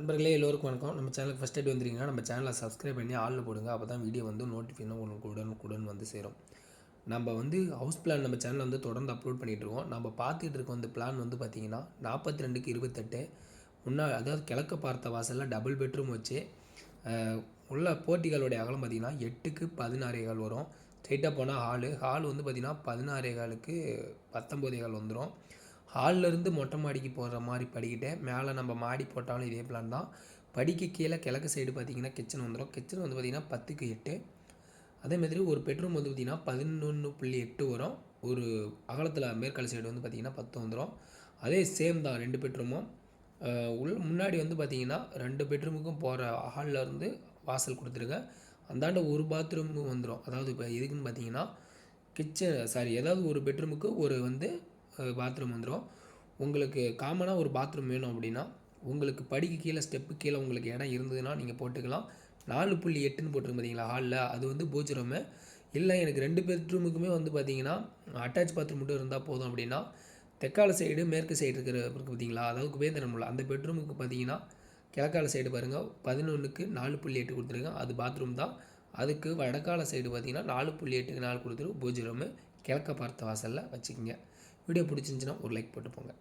நண்பர்களே எல்லோருக்கும் வணக்கம். நம்ம சேனலுக்கு ஃபஸ்ட் டைம் வந்துருக்கீங்கன்னா நம்ம சேனலை சப்ஸ்கிரைப் பண்ணி ஆளில் போடுங்க. அப்போ தான் வீடியோ வந்து நோட்டிஃபிகேஷன் உங்களுக்கு உடனுக்குடன் வந்து சேரும். நம்ம வந்து ஹவுஸ் பிளான் நம்ம சேனலில் வந்து தொடர்ந்து அப்லோட் பண்ணிகிட்ருக்கோம். நம்ம பார்த்துட்டு இருக்க அந்த பிளான் வந்து பார்த்திங்கன்னா 42க்கு 28 அதாவது கிழக்க பார்த்த வாசலில் டபுள் பெட்ரூம் வச்சு உள்ள போர்ட்டிகளுடைய அகலம் பார்த்திங்கன்னா 8க்கு 16 வரும். ஸ்ட்ரைட்டாக போனால் ஹால் வந்து பார்த்திங்கன்னா 16 19 வந்துடும். ஹால்லேருந்து மொட்டை மாடிக்கு போகிற மாதிரி படிக்கிட்டு மேலே நம்ம மாடி போட்டாலும் இதே பிளான் தான். படிக்கு கீழே கிழக்கு சைடு பார்த்திங்கன்னா கிச்சன் வந்துடும். கிச்சன் வந்து பார்த்திங்கன்னா 10க்கு 8. அதேமாதிரி ஒரு பெட்ரூம் வந்து பார்த்திங்கன்னா 11.8 வரும். ஒரு அகலத்தில் மேற்கால் சைடு வந்து பார்த்திங்கன்னா 10 வந்துடும். அதே சேம் தான் 2 பெட்ரூமும். முன்னாடி வந்து பார்த்திங்கன்னா 2 பெட்ரூமுக்கும் போகிற ஹாலில் வாசல் கொடுத்துருக்கேன். அந்தாண்ட ஒரு பாத்ரூமும் வந்துடும். அதாவது இப்போ எதுக்குன்னு பார்த்திங்கன்னா ஏதாவது ஒரு பெட்ரூமுக்கு ஒரு பாத்ரூம் வந்துடும். உங்களுக்கு காமனாக ஒரு பாத்ரூம் வேணும் அப்படின்னா உங்களுக்கு படிக்கு கீழே ஸ்டெப்பு கீழே உங்களுக்கு இடம் இருந்ததுன்னா நீங்கள் போட்டுக்கலாம். 4.8ன்னு போட்டிருக்கு பார்த்தீங்களா ஹாலில், அது பூஜை ரூமு. இல்லை எனக்கு 2 பெட்ரூமுக்குமே பார்த்தீங்கன்னா அட்டாச் பாத்ரூம் மட்டும் இருந்தால் போதும் அப்படின்னா தெற்கால சைடு மேற்கு சைடு இருக்குது பார்த்தீங்களா, அதாவது குபேந்திரமுள்ள அந்த பெட்ரூமுக்கு பார்த்தீங்கன்னா கிழக்கால சைடு பாருங்கள் 11க்கு 4.8 கொடுத்துருக்கேன். அது பாத்ரூம் தான். அதுக்கு வடக்கால சைடு பார்த்தீங்கன்னா 4.8க்கு 4 கொடுத்துருக்கு பூஜை ரூமு. கிழக்க பார்த்த வாசலில் வச்சுக்கோங்க. வீடியோ பிடிச்சிருந்துச்சின்னா ஒரு லைக் போட்டு போங்க.